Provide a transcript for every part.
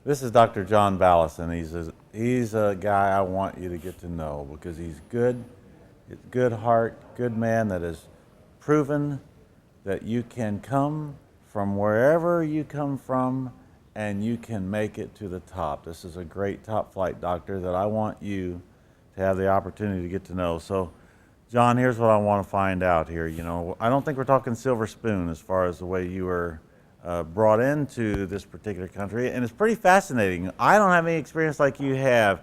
This is Dr. John Ballas, and he's a guy I want you to get to know because he's good heart, good man that has proven that you can come from wherever you come from and you can make it to the top. This is a great top flight doctor that I want you to have the opportunity to get to know. So, John, here's what I want to find out here. You know, I don't think we're talking silver spoon as far as the way you were brought into this particular country, and it's pretty fascinating. I don't have any experience like you have,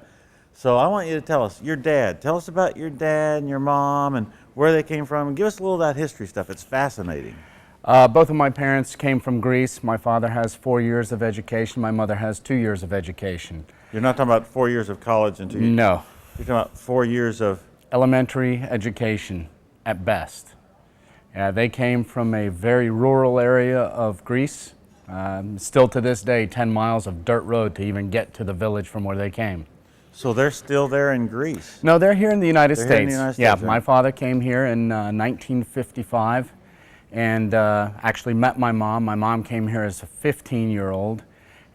so I want you to tell us your dad. Tell us about your dad and your mom and where they came from, and give us a little of that history stuff. It's fascinating. Both of my parents came from Greece. My father has 4 years of education. My mother has 2 years of education. You're not talking about 4 years of college and 2 years? No. You're talking about 4 years of elementary education at best. They came from a very rural area of Greece. Still to this day, 10 miles of dirt road to even get to the village from where they came. So they're still there in Greece? No, they're here in the United States. Here in the United States, yeah, right? my father came here in 1955 and actually met my mom. My mom came here as a 15-year-old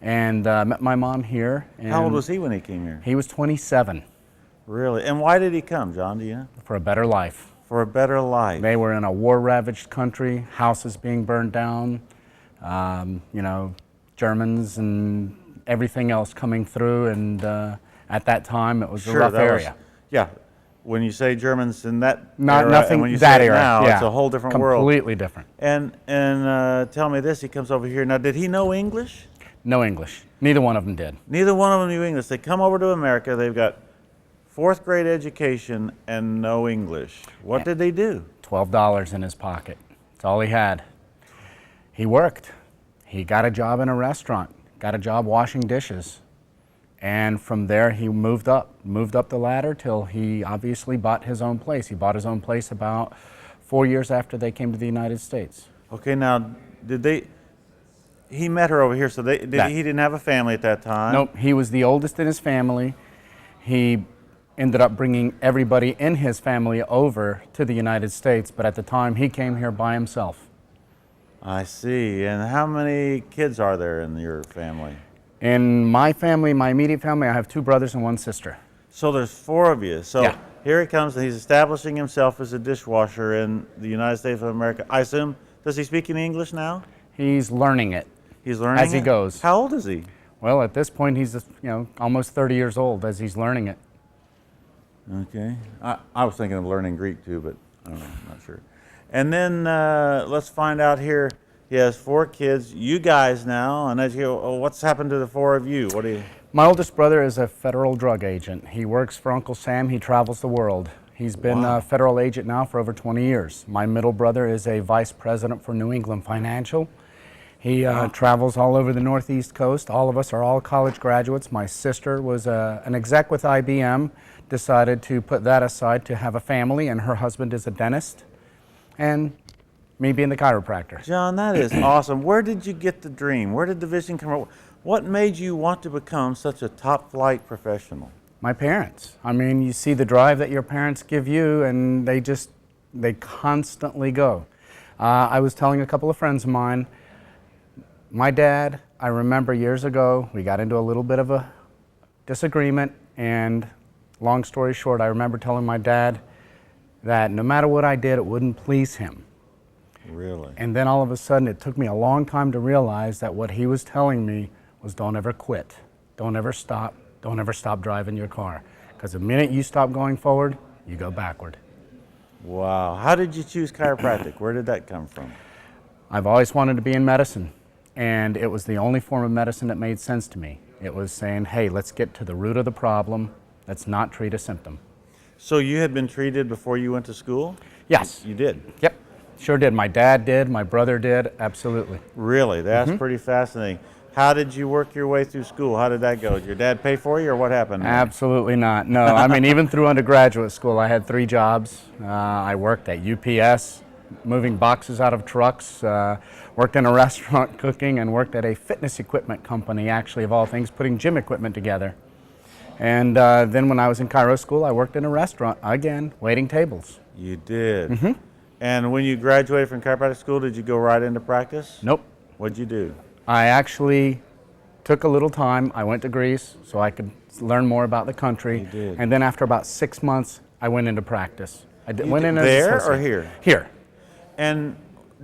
and met my mom here. And how old was he when he came here? He was 27. Really? And why did he come, John? Do you know? For a better life. For a better life. They were in a war-ravaged country, houses being burned down, you know, Germans and everything else coming through, and at that time it was a rough area. Yeah, when you say Germans in that era, nothing and when you that say era, now, yeah. It's a whole different world. Completely different. And tell me this, he comes over here. Now, did he know English? No English. Neither one of them did. Neither one of them knew English. They come over to America, they've got 4th grade education and no English. What did they do? $12 in his pocket. That's all he had. He worked. He got a job in a restaurant, got a job washing dishes. And from there he moved up the ladder till he obviously bought his own place. He bought his own place about 4 years after they came to the United States. Okay, now, he met her over here, so he didn't have a family at that time? Nope, he was the oldest in his family. He ended up bringing everybody in his family over to the United States, but at the time he came here by himself. I see. And how many kids are there in your family? In my family, my immediate family, I have 2 brothers and 1 sister. So there's 4 of you. So yeah. Here he comes, and he's establishing himself as a dishwasher in the United States of America. I assume, does he speak any English now? He's learning it. He's learning as he goes. How old is he? Well, at this point, he's almost 30 years old as he's learning it. Okay. I was thinking of learning Greek too, but I don't know, I'm not sure. And then let's find out here. He has 4 kids. You guys now, and as you, what's happened to the 4 of you? What do you? My oldest brother is a federal drug agent. He works for Uncle Sam. He travels the world. He's been a federal agent now for over 20 years. My middle brother is a vice president for New England Financial. He travels all over the Northeast coast. All of us are all college graduates. My sister was an exec with IBM, decided to put that aside to have a family, and her husband is a dentist, and me being the chiropractor. John, that is awesome. Where did you get the dream? Where did the vision come from? What made you want to become such a top-flight professional? My parents. I mean, you see the drive that your parents give you, and they constantly go. I was telling a couple of friends of mine, my dad, I remember years ago, we got into a little bit of a disagreement, and long story short, I remember telling my dad that no matter what I did, it wouldn't please him. Really? And then all of a sudden, it took me a long time to realize that what he was telling me was don't ever quit, don't ever stop driving your car. Because the minute you stop going forward, you go backward. Wow. How did you choose chiropractic? Where did that come from? I've always wanted to be in medicine, and it was the only form of medicine that made sense to me. It was saying, hey, let's get to the root of the problem. Let's not treat a symptom. So you had been treated before you went to school? Yes. You did? Yep, sure did. My dad did, my brother did, absolutely. Really? That's pretty fascinating. How did you work your way through school? How did that go? Did your dad pay for you, or what happened? Absolutely not. No, I mean, even through undergraduate school, I had 3 jobs. I worked at UPS, moving boxes out of trucks, worked in a restaurant cooking, and worked at a fitness equipment company, actually, of all things, putting gym equipment together. And then when I was in chiro school, I worked in a restaurant, again, waiting tables. You did? And when you graduated from chiropractic school, did you go right into practice? Nope. What'd you do? I actually took a little time. I went to Greece so I could learn more about the country. You did. And then after about 6 months, I went into practice. Went in as there associate. or here? Here. And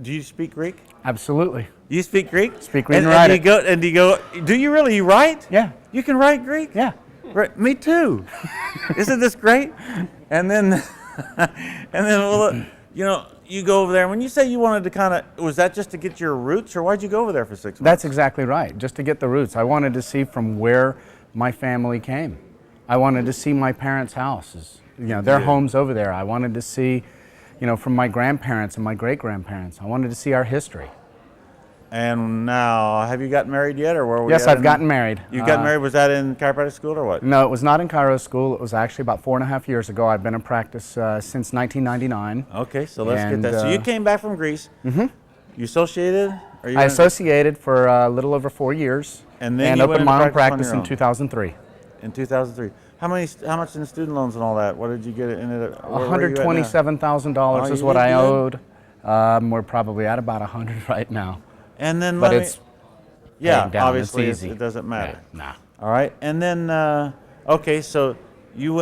do you speak Greek? Absolutely. You speak Greek? Speak, read, and write it. Do you really write? Yeah. You can write Greek? Yeah. Right, me too. Isn't this great? And then, well, you go over there. When you say you wanted to was that just to get your roots, or why'd you go over there for 6 months? That's exactly right, just to get the roots. I wanted to see from where my family came. I wanted to see my parents' houses, their homes over there. I wanted to see, from my grandparents and my great-grandparents. I wanted to see our history. And now, have you gotten married yet, or where were you? Yes, I've gotten married. You got married, was that in chiropractic school or what? No, it was not in chiro school. It was actually about 4.5 years ago. I've been in practice since 1999. Okay, so let's get that. So you came back from Greece. Mm-hmm. You associated? I associated for a little over 4 years, and then you opened my own practice in in 2003. In 2003. How much in student loans and all that? What did you get in it? $127,000 is what I owed. We're probably at about 100 right now. And then but it's down. Obviously it's easy. It doesn't matter. Yeah, nah. All right, and then okay, so you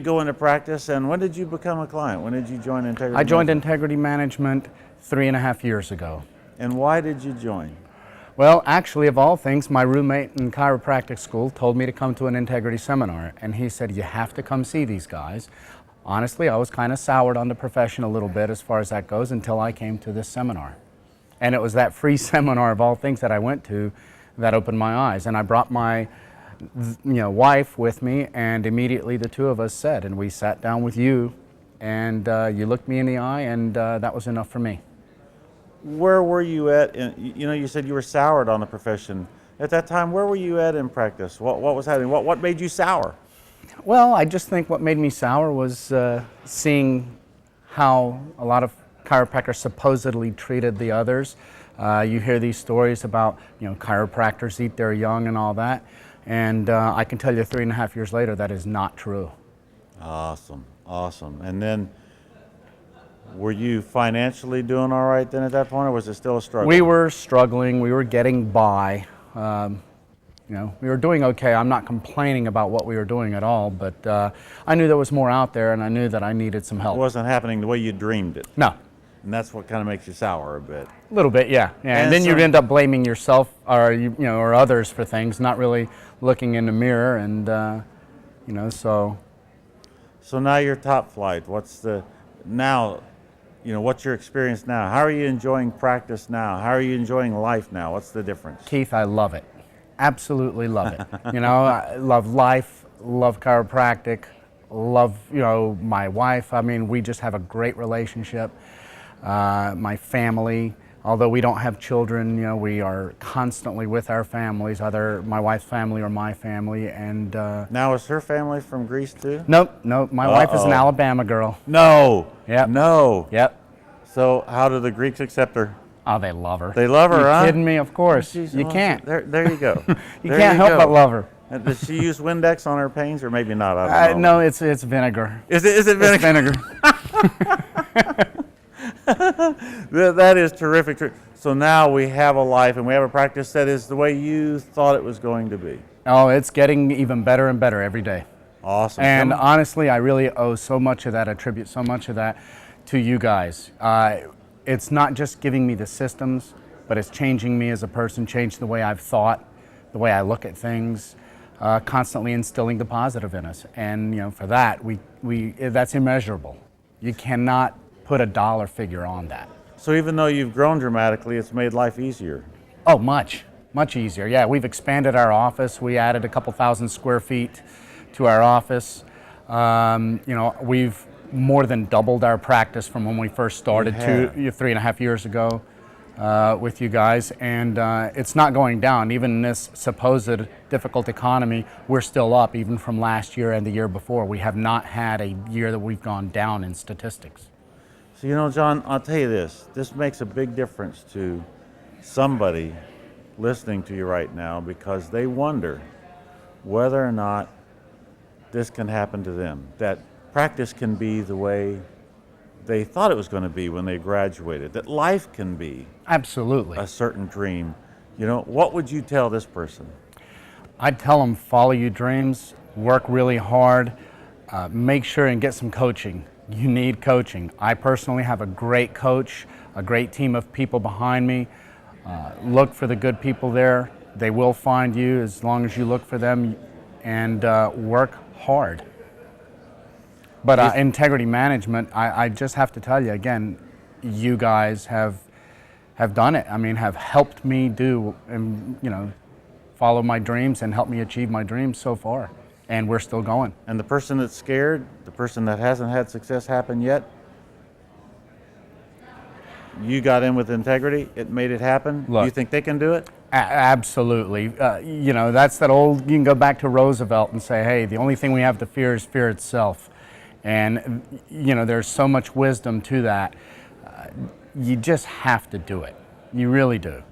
go into practice, and when did you become a client? When did you join Integrity? I joined Integrity Management 3.5 years ago. And why did you join? Well, actually, of all things, my roommate in chiropractic school told me to come to an Integrity seminar, and he said, you have to come see these guys. Honestly, I was kind of soured on the profession a little bit as far as that goes until I came to this seminar. And it was that free seminar of all things that I went to that opened my eyes. And I brought my wife with me, and immediately the two of us said, and we sat down with you, and you looked me in the eye, and that was enough for me. Where were you at? You said you were soured on the profession. At that time, where were you at in practice? What was happening? What made you sour? Well, I just think what made me sour was seeing how a lot of chiropractors supposedly treated the others. You hear these stories about, chiropractors eat their young and all that. And I can tell you 3.5 years later, that is not true. Awesome, awesome. And then, were you financially doing all right then at that point, or was it still a struggle? We were struggling. We were getting by. We were doing okay. I'm not complaining about what we were doing at all, but I knew there was more out there, and I knew that I needed some help. It wasn't happening the way you dreamed it. No. And that's what kind of makes you sour a bit. A little bit, yeah. And then you'd end up blaming yourself or or others for things, not really looking in the mirror, and so. So now you're top flight. What's your experience now? How are you enjoying practice now? How are you enjoying life now? What's the difference? Keith, I love it. Absolutely love it. I love life, love chiropractic, love, my wife. I mean, we just have a great relationship. My family, although we don't have children, we are constantly with our families, either my wife's family or my family. And now, is her family from Greece too? Nope. My wife is an Alabama girl. No. Yep. No. Yep. So how do the Greeks accept her? Oh, they love her. They love her, huh? You kidding me? Of course. She's you can't. There you go. You can't help but love her. Does she use Windex on her pains, or maybe not? I don't No, know. it's vinegar. Is it vinegar? That is terrific. So now we have a life, and we have a practice that is the way you thought it was going to be. Oh, it's getting even better and better every day. Awesome. And honestly, I really owe so much of that, attribute so much of that to you guys. It's not just giving me the systems, but it's changing me as a person, changed the way I've thought, the way I look at things, constantly instilling the positive in us. And for that, that's immeasurable. You cannot put a dollar figure on that. So even though you've grown dramatically, it's made life easier. Oh, much easier. Yeah, we've expanded our office. We added a couple thousand square feet to our office. We've more than doubled our practice from when we first started 3.5 years ago with you guys, and it's not going down. Even in this supposed difficult economy, we're still up even from last year and the year before. We have not had a year that we've gone down in statistics. So John, I'll tell you this makes a big difference to somebody listening to you right now, because they wonder whether or not this can happen to them, that practice can be the way they thought it was going to be when they graduated, that life can be absolutely a certain dream. You know, what would you tell this person? I'd tell them follow your dreams, work really hard, make sure and get some coaching. You need coaching. I personally have a great coach, a great team of people behind me. Look for the good people there. They will find you as long as you look for them, and work hard. But integrity management, I just have to tell you again, you guys have done it. I mean, have helped me do and follow my dreams and help me achieve my dreams so far. And we're still going. And the person that's scared, the person that hasn't had success happen yet, you got in with integrity, it made it happen. Look, you think they can do it? Absolutely. That's that old, you can go back to Roosevelt and say, hey, the only thing we have to fear is fear itself. And, there's so much wisdom to that. You just have to do it. You really do.